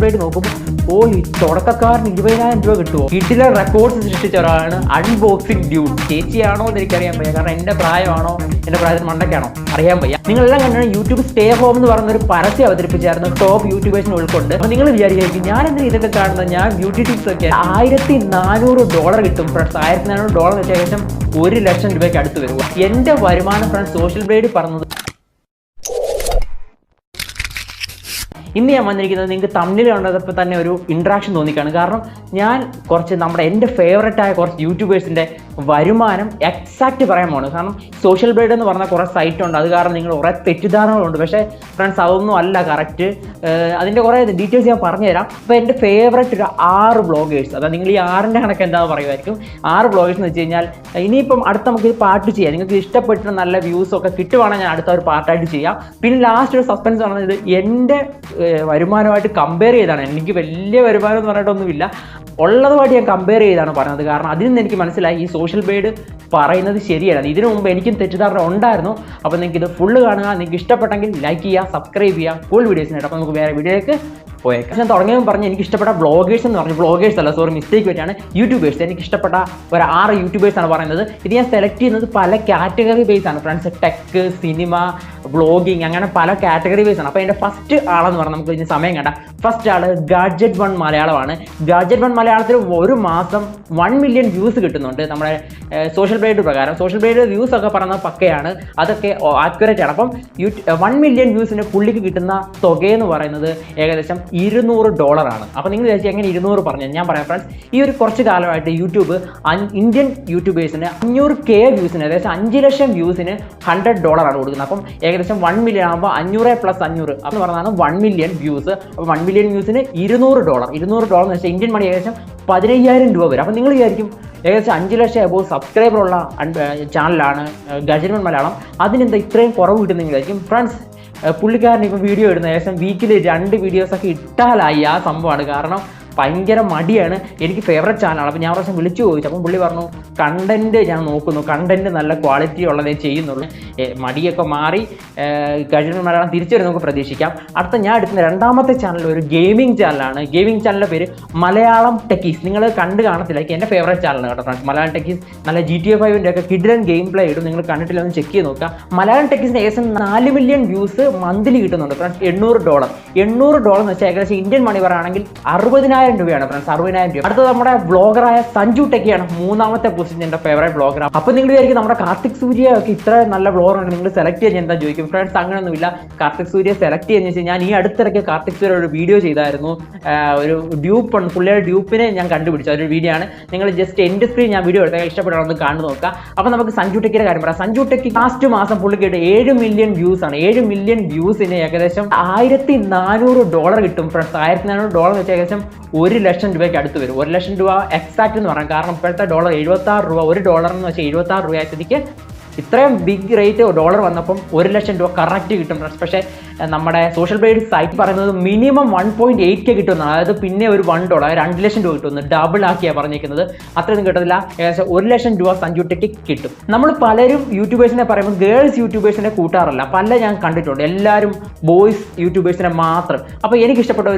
Blade നോക്കുമ്പോൾ ഈ തുടക്കക്കാരന് 20,000 രൂപ കിട്ടുമോ? കിഡിലെ റെക്കോർഡ്സ് സൃഷ്ടിച്ച ഒരാളാണ് അൺബോക്സിംഗ് ഡ്യൂഡ്. ചേച്ചിയാണോ എന്ന് എനിക്കറിയാൻ വയ്യ, കാരണം എൻ്റെ പ്രായമാണോ എൻ്റെ പ്രായത്തിന് മണ്ടയ്ക്കാണോ അറിയാൻ വയ്യ. നിങ്ങളെല്ലാം കണ്ടാണ് യൂട്യൂബ് സ്റ്റേ ഹോം എന്ന് പറയുന്ന ഒരു പരസ്യം അവതരിപ്പിച്ചായിരുന്നു ടോപ്പ് യൂട്യൂബേഴ്സിനെ ഉൾക്കൊണ്ട്. അപ്പോൾ നിങ്ങൾ വിചാരിക്കും ഞാൻ എന്തിനാ ഇതൊക്കെ കാണുന്നത്, ഞാൻ ബ്യൂട്ടി ടിപ്സ് ഒക്കെ $1,400 കിട്ടും ഫ്രണ്ട്സ്. $1,400 വെച്ച് ഏകദേശം 1 ലക്ഷം രൂപയ്ക്ക് അടുത്ത് വരും. എൻ്റെ വരുമാനം ഫ്രണ്ട്സ് സോഷ്യൽ ബ്ലേഡ് പറഞ്ഞത്. ഇന്ന് ഞാൻ വന്നിരിക്കുന്നത് നിങ്ങൾക്ക് തമ്മിൽ കണ്ടപ്പോൾ തന്നെ ഒരു ഇൻട്രാക്ഷൻ തോന്നിക്കാണ്. കാരണം ഞാൻ എൻ്റെ ഫേവറേറ്റായ കുറച്ച് യൂട്യൂബേഴ്സിൻ്റെ വരുമാനം എക്സാക്റ്റ് പറയാൻ പോകുന്നത്. കാരണം സോഷ്യൽ ബ്ലേഡ് എന്ന് പറഞ്ഞാൽ കുറേ സൈറ്റ് ഉണ്ട്, അത് കാരണം നിങ്ങൾ കുറേ തെറ്റിദ്ധാരണകളുണ്ട്. പക്ഷേ ഫ്രണ്ട്സ് അതൊന്നും അല്ല കറക്റ്റ്. അതിൻ്റെ കുറേ ഡീറ്റെയിൽസ് ഞാൻ പറഞ്ഞുതരാം. അപ്പോൾ എൻ്റെ ഫേവറേറ്റ് ഒരു 6 ബ്ലോഗേഴ്സ്, അതായത് നിങ്ങൾ ഈ 6ൻ്റെ കണക്ക് എന്താണെന്ന് പറയുമായിരിക്കും. 6 ബ്ലോഗേഴ്സ് എന്ന് വെച്ച് കഴിഞ്ഞാൽ ഇനിയിപ്പം അടുത്ത നമുക്ക് പാർട്ട് ചെയ്യാം. നിങ്ങൾക്ക് ഇഷ്ടപ്പെട്ടിട്ട് നല്ല വ്യൂസൊക്കെ കിട്ടുവാണെങ്കിൽ ഞാൻ അടുത്ത ഒരു പാർട്ടായിട്ട് ചെയ്യാം. പിന്നെ ലാസ്റ്റ് ഒരു സസ്പെൻസ് പറഞ്ഞത് എൻ്റെ വരുമാനമായിട്ട് കമ്പയർ ചെയ്താണ്. എനിക്ക് വലിയ വരുമാനം എന്ന് പറഞ്ഞിട്ടൊന്നുമില്ല, ഉള്ളതുമായിട്ട് ഞാൻ കമ്പയർ ചെയ്താണ് പറഞ്ഞത്. കാരണം അതിൽ നിന്ന് എനിക്ക് മനസ്സിലായി ഈ സോഷ്യൽ ബ്ലേഡ് പറയുന്നത് ശരിയാണ്. ഇതിനു മുമ്പ് എനിക്കും തെറ്റിദ്ധാരണ ഉണ്ടായിരുന്നു. അപ്പോൾ നിങ്ങൾക്ക് ഇത് ഫുള്ള് കാണുക. നിങ്ങൾക്ക് ഇഷ്ടപ്പെട്ടെങ്കിൽ ലൈക്ക് ചെയ്യുക, സബ്സ്ക്രൈബ് ചെയ്യുക, ഫുൾ വീഡിയോസിനായിട്ട്. അപ്പോൾ നമുക്ക് വേറെ വീഡിയോയിലേക്ക് പോയേക്കാം. ഞാൻ തുടങ്ങിയപ്പോൾ പറഞ്ഞ് എനിക്ക് ഇഷ്ടപ്പെട്ട ബ്ലോഗേഴ്സ് എന്ന് പറഞ്ഞു, ബ്ലോഗേഴ്സ് അല്ല, സോറി മിസ്റ്റേക്ക് പറ്റിയാണ്, യൂട്യൂബേഴ്സ്. എനിക്ക് ഇഷ്ടപ്പെട്ട ഒരു 6 യൂട്യൂബേഴ്സാണ് പറയുന്നത്. ഇത് ഞാൻ സെലക്ട് ചെയ്യുന്നത് പല കാറ്റഗറി ബേസ് ആണ് ഫ്രണ്ട്സ്. ടെക്ക്, സിനിമ, വ്ളോഗിങ്, അങ്ങനെ പല കാറ്റഗറി ബേസ് ആണ്. അപ്പോൾ എൻ്റെ ഫസ്റ്റ് ആളെന്ന് പറഞ്ഞാൽ നമുക്ക് ഇതിന് സമയം കണ്ട ഫസ്റ്റ് ആൾ ഗാഡ്ജറ്റ് 1 മലയാളമാണ്. ഗാഡ്ജറ്റ് 1 മലയാളത്തിൽ ഒരു മാസം 1 മില്യൺ വ്യൂസ് കിട്ടുന്നുണ്ട് നമ്മുടെ സോഷ്യൽ ബ്ലേഡ് പ്രകാരം. സോഷ്യൽ ബ്ലേഡ് വ്യൂസ് ഒക്കെ പറയുന്നത് പക്കയാണ്, അതൊക്കെ ആക്യുറേറ്റ് ആണ്. അപ്പം 1 മില്യൺ വ്യൂസിന് പുള്ളിക്ക് കിട്ടുന്ന തുകയെന്ന് പറയുന്നത് ഏകദേശം $200 ആണ്. അപ്പോൾ നിങ്ങൾ വിചാരിച്ചു എങ്ങനെ 200 പറഞ്ഞു? ഞാൻ പറയാം ഫ്രണ്ട്സ്, ഈ ഒരു കുറച്ച് കാലമായിട്ട് യൂട്യൂബ് ഇന്ത്യൻ യൂട്യൂബേഴ്സിന് 500K വ്യൂസിന് ഏകദേശം 5 ലക്ഷം വ്യൂസിന് $100 ആണ് കൊടുക്കുന്നത്. അപ്പം ഏകദേശം 1 മില്യൺ ആകുമ്പോൾ 500 + 500 എന്ന് പറഞ്ഞാണ് 1 മില്യൺ വ്യൂസ്. അപ്പോൾ 1 മില്യൺ വ്യൂസിന് $200 എന്ന് വെച്ചാൽ ഇന്ത്യൻ മണി ഏകദേശം 15,000 രൂപ വരും. അപ്പോൾ നിങ്ങൾ വിചാരിക്കും ഏകദേശം 5 ലക്ഷം എബോവ് സബ്സ്ക്രൈബറുള്ള ചാനലാണ് ഗാഡ്ജറ്റ് 1 മലയാളം, അതിനെന്താ ഇത്രയും കുറവ് കിട്ടുന്ന വിചാരിക്കും. ഫ്രണ്ട്സ്, പുള്ളിക്കാരൻ ഇപ്പോൾ വീഡിയോ ഇടുന്ന ഏകദേശം വീക്കിൽ 2 വീഡിയോസൊക്കെ ഇട്ടാലായി ആ സംഭവമാണ്. കാരണം ഭയങ്കര മടിയാണ്. എനിക്ക് ഫേവറേറ്റ് ചാനലാണ്. അപ്പോൾ ഞാൻ പ്രാവശ്യം വിളിച്ചു ചോദിച്ചു. അപ്പം പുള്ളി പറഞ്ഞു കണ്ടൻറ്റ് ഞാൻ നോക്കുന്നു, കണ്ടൻറ്റ് നല്ല ക്വാളിറ്റി ഉള്ളതേ ചെയ്യുന്നുള്ളൂ. മടിയൊക്കെ മാറി ഗാഡ്ജറ്റ് മലയാളം തിരിച്ചു വരും, നമുക്ക് പ്രതീക്ഷിക്കാം. അടുത്ത ഞാൻ എടുക്കുന്ന രണ്ടാമത്തെ ചാനൽ ഒരു ഗെയിമിംഗ് ചാനലാണ്. ഗെയിമിംഗ് ചാനലിൻ്റെ പേര് മലയാളം ടെക്കീസ്. നിങ്ങൾ കണ്ട് കാണത്തില്ല, എൻ്റെ ഫേവറേറ്റ് ചാനലാണ് കേട്ടോ ഫ്രണ്ട്സ്. മലയാളം ടെക്കീസ് നല്ല GTA 5 ഒക്കെ കിഡിലൻ ഗെയിം പ്ലേ ഇടും. നിങ്ങൾ കണ്ടിട്ടില്ല, ഒന്ന് ചെക്ക് ചെയ്ത് നോക്കുക. മലയാളം ടെക്കീസിന് ഏകദേശം 4 മില്യൺ വ്യൂസ് മന്ത്ലി കിട്ടുന്നുണ്ട് ഫ്രണ്ട്സ്. $800 എന്ന് വെച്ചാൽ ഏകദേശം ഇന്ത്യൻ മണി പറയുകയാണെങ്കിൽ 60,000 രൂപയാണ് ഫ്രണ്ട്സ്, 60,000 രൂപ. അടുത്തത് നമ്മുടെ വ്ളോഗറായ സഞ്ജു ടെക്കിയാണ് 3ാമത്തെ പൊസിഷൻ, എൻ്റെ ഫേവറേറ്റ് വ്ളോഗറാണ്. അപ്പോൾ നിങ്ങൾ വിചാരിക്കും നമ്മുടെ കാർത്തിക് സൂര്യ ഒക്കെ ഇത്ര നല്ല വ്ളോഗറുണ്ട്, നിങ്ങൾ സെലക്ട് ചെയ്യാൻ എന്താ ചോദിക്കും. ഫ്രണ്ട്സ്, അങ്ങനെയൊന്നുമില്ല. കാർത്തിക് സൂര്യ സെലക്ട് ചെയ്യുന്ന വെച്ചാൽ ഞാൻ ഈ അടുത്തിടയ്ക്ക് കാർത്തിക് സൂര്യ ഒരു വീഡിയോ ചെയ്തായിരുന്നു. ഒരു ഡ്യൂപ്പ് ഉണ്ട്, പുള്ളിയുടെ ഡ്യൂപ്പിനെ ഞാൻ കണ്ടുപിടിച്ചു. അതൊരു വീഡിയോ ആണ്. നിങ്ങൾ ജസ്റ്റ് എൻ്റെ സ്ക്രീൻ ഞാൻ വീഡിയോ എടുത്താൽ ഇഷ്ടപ്പെടാമെന്ന് കണ്ടു നോക്കുക. അപ്പോൾ നമുക്ക് സഞ്ജു ടെക്കിയുടെ കാര്യം പറയാം. സഞ്ജു ടെക്കി ലാസ്റ്റ് മാസം പുള്ളിക്ക് 7 മില്യൺ വ്യൂസ് ആണ്. 7 മില്യൺ വ്യൂസിന് ഏകദേശം $1,400 കിട്ടും ഫ്രണ്ട്സ്. $1,400 വെച്ച് ഏകദേശം 1 ലക്ഷം രൂപയ്ക്ക് അടുത്ത് വരും. 1 ലക്ഷം രൂപ എക്സാക്റ്റ് എന്ന് പറയാം. കാരണം ഇപ്പോഴത്തെ ഡോളർ 76 രൂപ, $1 എന്ന് വെച്ചാൽ 76 രൂപ ആയതിക്ക് ഇത്രയും ബിഗ് റേറ്റ് ഡോളർ വന്നപ്പം 1 ലക്ഷം രൂപ കറക്റ്റ് കിട്ടും. പക്ഷേ നമ്മുടെ സോഷ്യൽ ബ്ലേഡ് സൈറ്റ് പറയുന്നത് മിനിമം 1.8K കിട്ടുമെന്നാണ്. അതായത് പിന്നെ ഒരു $1 2 ലക്ഷം രൂപ കിട്ടുമെന്ന് ഡബിൾ ആക്കിയാണ് പറഞ്ഞിരിക്കുന്നത്. അത്രയൊന്നും കിട്ടത്തില്ല. ഏകദേശം 1 ലക്ഷം രൂപ സഞ്ജു ടെക്കി കിട്ടും. നമ്മൾ പലരും യൂട്യൂബേഴ്സിനെ പറയുമ്പോൾ ഗേൾസ് യൂട്യൂബേഴ്സിനെ കൂട്ടാറില്ല. പല ഞാൻ കണ്ടിട്ടുണ്ട്, എല്ലാവരും ബോയ്സ് യൂട്യൂബേഴ്സിനെ മാത്രം. അപ്പോൾ എനിക്കിഷ്ടപ്പെട്ട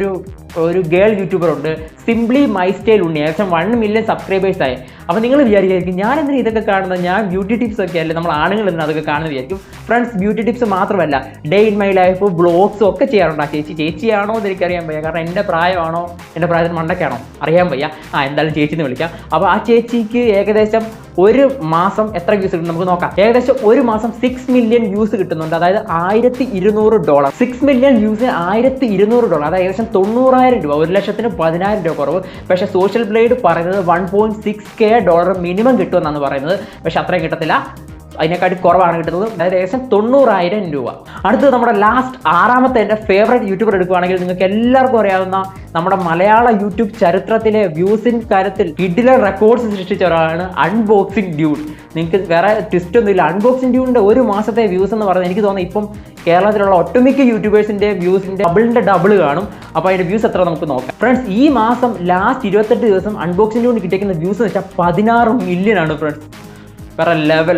ഒരു ഗേൾ യൂട്യൂബർ ഉണ്ട്, സിംപ്ലി മൈ സ്റ്റൈൽ ഉണ്ണി. ഏകദേശം 1 മില്യൺ സബ്സ്ക്രൈബേഴ്സായി. അപ്പോൾ നിങ്ങൾ വിചാരിക്കും ഞാൻ എന്തിനാ ഇതൊക്കെ കാണുന്നത്, ഞാൻ ബ്യൂട്ടി ടിപ്സ് ഒക്കെ അല്ലേ, നമ്മൾ ആണുങ്ങൾ എന്തിനാ അതൊക്കെ കാണുന്നത് വിചാരിക്കും. ഫ്രണ്ട്സ്, ബ്യൂട്ടി ടിപ്സ് മാത്രമല്ല, ഡേ ഇൻ മൈ ലൈഫ് ബ്ലോഗ്സും ഒക്കെ ചെയ്യാറുണ്ട്. ആ ചേച്ചിയാണോ എന്ന് എനിക്കറിയാൻ വയ്യ, കാരണം എൻ്റെ പ്രായമാണോ എൻ്റെ പ്രായത്തിന് മണ്ടയ്ക്കാണോ അറിയാൻ വയ്യ. എന്തായാലും ചേച്ചിന്ന് വിളിക്കാം. അപ്പോൾ ആ ചേച്ചിക്ക് ഏകദേശം ഒരു മാസം എത്ര വ്യൂസ് കിട്ടും നമുക്ക് നോക്കാം. ഏകദേശം ഒരു മാസം 6 മില്യൺ വ്യൂസ് കിട്ടുന്നുണ്ട്. അതായത് $1,200. 6 മില്യൺ വ്യൂസിന് $1,200, അതായത് ഏകദേശം 90,000 രൂപ. 1 ലക്ഷത്തിന് 10,000 രൂപ കുറവ്. പക്ഷേ സോഷ്യൽ ബ്ലേഡ് പറയുന്നത് $1.6K മിനിമം കിട്ടുമെന്നാണ് പറയുന്നത്. പക്ഷെ അത്രയും കിട്ടത്തില്ല, അതിനെക്കാട്ടി കുറവാണ് കിട്ടുന്നത്. അതായത് ഏകദേശം 90,000 രൂപ. അടുത്തത് നമ്മുടെ ലാസ്റ്റ് 6ാമത്തെ എൻ്റെ ഫേവറേറ്റ് യൂട്യൂബർ എടുക്കുകയാണെങ്കിൽ നിങ്ങൾക്ക് എല്ലാവർക്കും അറിയാവുന്ന നമ്മുടെ മലയാള യൂട്യൂബ് ചരിത്രത്തിലെ വ്യൂസിൻ കാര്യത്തിൽ കിഡിലൻ റെക്കോർഡ്സ് സൃഷ്ടിച്ച ഒരാളാണ് അൺബോക്സിംഗ് ഡ്യൂഡ്. നിങ്ങൾക്ക് വേറെ ട്വിസ്റ്റ് ഒന്നും ഇല്ല. അൺബോക്സിംഗ് ഡ്യൂഡിൻ്റെ ഒരു മാസത്തെ വ്യൂസ് എന്ന് പറയുന്നത് എനിക്ക് തോന്നുന്നു ഇപ്പം കേരളത്തിലുള്ള ഒട്ടുമിക്ക യൂട്യൂബേഴ്സിൻ്റെ വ്യൂസിൻ്റെ ഡബിൾ കാണും. അപ്പോൾ അതിൻ്റെ വ്യൂസ് എത്ര നമുക്ക് നോക്കാം. ഫ്രണ്ട്സ്, ഈ മാസം ലാസ്റ്റ് 28 ദിവസം അൺബോക്സിംഗ് ഡ്യൂഡിന് കിട്ടിയിരിക്കുന്ന വ്യൂസ് എന്ന് വെച്ചാൽ 16 മില്യൺ ആണ് ഫ്രണ്ട്സ്. വേറെ ലെവൽ.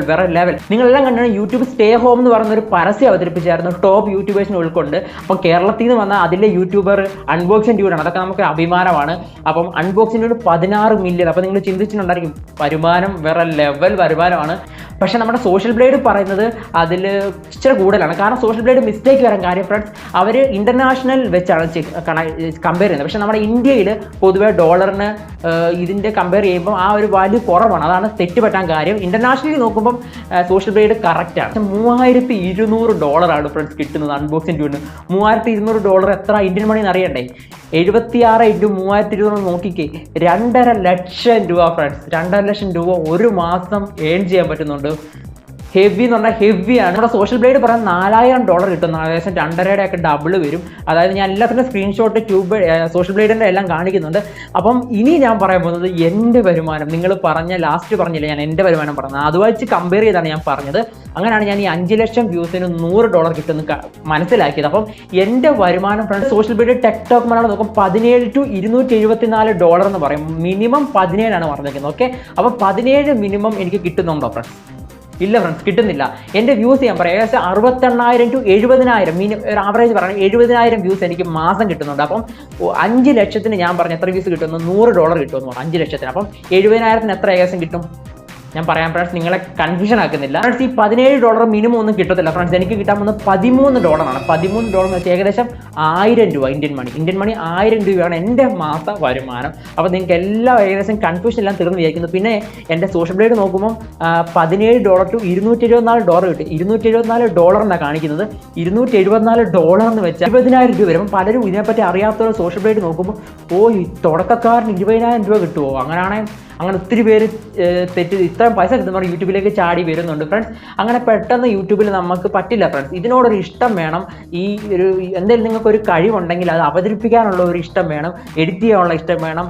നിങ്ങളെല്ലാം കണ്ടാണ് യൂട്യൂബ് സ്റ്റേ ഹോം എന്ന് പറയുന്ന ഒരു പരസ്യം അവതരിപ്പിച്ചായിരുന്നു ടോപ്പ് യൂട്യൂബേഴ്സിനെ ഉൾക്കൊണ്ട്. അപ്പം കേരളത്തിൽ നിന്ന് വന്ന അതിലെ യൂട്യൂബർ അൺബോക്സിംഗ് ഡ്യൂഡാണ്. അതൊക്കെ നമുക്ക് അഭിമാനമാണ്. അപ്പം അൺബോക്സിംഗ് ഡ്യൂഡ് 16 മില്യൺ. അപ്പം നിങ്ങൾ ചിന്തിച്ചിട്ടുണ്ടായിരിക്കും വരുമാനം വേറെ ലെവൽ വരുമാനമാണ്. പക്ഷേ നമ്മുടെ സോഷ്യൽ ബ്ലേഡ് പറയുന്നത് അതിൽ ഇച്ചിരി കൂടുതലാണ്. കാരണം സോഷ്യൽ ബ്ലേഡ് മിസ്റ്റേക്ക് വരാൻ കാര്യം ഫ്രണ്ട്സ് അവർ ഇൻ്റർനാഷണൽ വെച്ചാണ് കമ്പയർ ചെയ്യുന്നത്. പക്ഷേ നമ്മുടെ ഇന്ത്യയിൽ പൊതുവേ ഡോളറിന് ഇതിൻ്റെ കമ്പയർ ചെയ്യുമ്പോൾ ആ ഒരു വാല്യൂ കുറവാണ്. അതാണ് തെറ്റ് പറ്റാൻ കാര്യം. ഇൻ്റർനാഷണലി നോക്കുമ്പം സോഷ്യൽ ബ്ലേഡ് കറക്റ്റാണ്. $3200 ഫ്രണ്ട്സ് കിട്ടുന്നത് അൺബോക്സിംഗ് ഡ്യൂഡിന്. $3200 എത്ര ഇന്ത്യൻ മണി എന്ന് അറിയണ്ടേ? 76 × 3200 നോക്കിക്കേ, 2.5 ലക്ഷം രൂപ ഫ്രണ്ട്സ്. 2.5 ലക്ഷം രൂപ ഒരു മാസം ഏൺ ചെയ്യാൻ പറ്റുന്നുണ്ട്. ഹെവി എന്ന് പറഞ്ഞാൽ ഹെവിയാണ്. നമ്മുടെ സോഷ്യൽ ബ്ലേഡ് പറയാൻ $4000 കിട്ടും. ഏകദേശം 2.5 ഒക്കെ ഡബിൾ വരും. അതായത് ഞാൻ എല്ലാത്തിൻ്റെ സ്ക്രീൻഷോട്ട് സോഷ്യൽ ബ്ലേഡിൻ്റെ എല്ലാം കാണിക്കുന്നുണ്ട്. അപ്പം ഇനി ഞാൻ പറയാൻ പോകുന്നത് എൻ്റെ വരുമാനം. നിങ്ങൾ ലാസ്റ്റ് പറഞ്ഞില്ലേ ഞാൻ എൻ്റെ വരുമാനം പറഞ്ഞത്, അതുമായിട്ട് കമ്പയർ ചെയ്താണ് ഞാൻ പറഞ്ഞത്. അങ്ങനെയാണ് ഞാൻ ഈ 5 ലക്ഷം വ്യൂസിന് $100 കിട്ടുമെന്ന് മനസ്സിലാക്കിയത്. അപ്പം എൻ്റെ വരുമാനം from social media TikTok Malayalam നോക്കും $17 to $274 എന്ന് പറയും. മിനിമം 17 ആണ് പറഞ്ഞിരിക്കുന്നത്. ഓക്കെ, അപ്പം 17 മിനിമം എനിക്ക് കിട്ടുന്നുണ്ടോ ഫ്രണ്ട്സ്? ഇല്ല ഫ്രണ്ട്സ്, കിട്ടുന്നില്ല. എൻ്റെ വ്യൂസ് ഞാൻ പറയാം ഏകദേശം 68,000 to 70,000 ഒരു ആവറേജ് പറയാം 70,000 വ്യൂസ് എനിക്ക് മാസം കിട്ടുന്നുണ്ട്. അപ്പം 5 ലക്ഷത്തിന് ഞാൻ പറഞ്ഞ എത്ര വ്യൂസ് കിട്ടുന്നു? $100 കിട്ടുമെന്ന് പറഞ്ഞു 5 ലക്ഷത്തിന്. അപ്പം 70,000 എത്ര ഏകദേശം കിട്ടും? ഞാൻ പറയാം ഫ്രണ്ട്സ്, നിങ്ങളെ കൺഫ്യൂഷൻ ആക്കുന്നില്ല ഫ്രണ്ട്സ്. ഈ $17 മിനിമം ഒന്നും കിട്ടത്തില്ല ഫ്രണ്ട്സ്. എനിക്ക് കിട്ടാൻ പോകുന്നത് $13 ആണ്. $13 എന്ന് വെച്ചാൽ ഏകദേശം 1000 രൂപ ഇന്ത്യൻ മണി 1000 രൂപയാണ് എൻ്റെ മാസ വരുമാനം. അപ്പോൾ നിങ്ങൾക്ക് എല്ലാം ഏകദേശം കൺഫ്യൂഷൻ എല്ലാം തീർന്നു വിചാരിക്കുന്നു. പിന്നെ എൻ്റെ സോഷ്യൽ ബ്ലേഡ് നോക്കുമ്പോൾ $17 to $274 കിട്ടും. $274 എന്നാണ് കാണിക്കുന്നത്. $274 എന്ന് വെച്ചാൽ 20,000 രൂപ വരും. പലരും ഇതിനെപ്പറ്റി അറിയാത്തവർ സോഷ്യൽ ബ്ലേഡ് നോക്കുമ്പോൾ ഈ തുടക്കക്കാരന് 20,000 രൂപ കിട്ടുമോ? അങ്ങനെ ഒത്തിരി പേര് ഇത്രയും പൈസ കിട്ടുന്നവർ യൂട്യൂബിലേക്ക് ചാടി വരുന്നുണ്ട് ഫ്രണ്ട്സ്. അങ്ങനെ പെട്ടെന്ന് യൂട്യൂബിൽ നമുക്ക് പറ്റില്ല ഫ്രണ്ട്സ്. ഇതിനോടൊരു ഇഷ്ടം വേണം. ഈ എന്തെങ്കിലും നിങ്ങൾക്കൊരു കഴിവുണ്ടെങ്കിൽ അത് അവതരിപ്പിക്കാനുള്ള ഒരു ഇഷ്ടം വേണം, എഡിറ്റ് ചെയ്യാനുള്ള ഇഷ്ടം വേണം,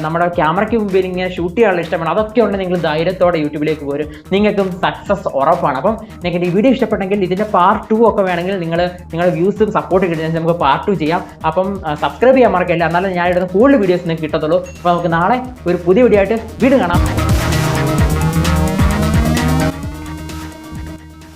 നമ്മുടെ ക്യാമറയ്ക്ക് മുമ്പിൽ ഇങ്ങനെ ഷൂട്ട് ചെയ്യാനുള്ള ഇഷ്ടം വേണം. അതൊക്കെ ഉണ്ടെങ്കിൽ നിങ്ങൾ ധൈര്യത്തോടെ യൂട്യൂബിലേക്ക് പോരും, നിങ്ങൾക്കും സക്സസ് ഉറപ്പാണ്. അപ്പം നിങ്ങൾക്ക് ഈ വീഡിയോ ഇഷ്ടപ്പെട്ടെങ്കിൽ ഇതിൻ്റെ പാർട്ട് 2 ഒക്കെ വേണമെങ്കിൽ നിങ്ങളുടെ വ്യൂസും സപ്പോർട്ട് കിട്ടുന്ന നമുക്ക് പാർട്ട് 2 ചെയ്യാം. അപ്പം സബ്സ്ക്രൈബ് ചെയ്യാൻ മറക്കില്ല, എന്നാലും ഞാൻ ഇടുന്ന കൂടുതൽ വീഡിയോസ് നിങ്ങൾക്ക് കിട്ടത്തുള്ളൂ. അപ്പോൾ നമുക്ക് നാളെ ഒരു പുതിയ വീഡിയോ ആയിട്ട് വീണ്ടും കാണാം.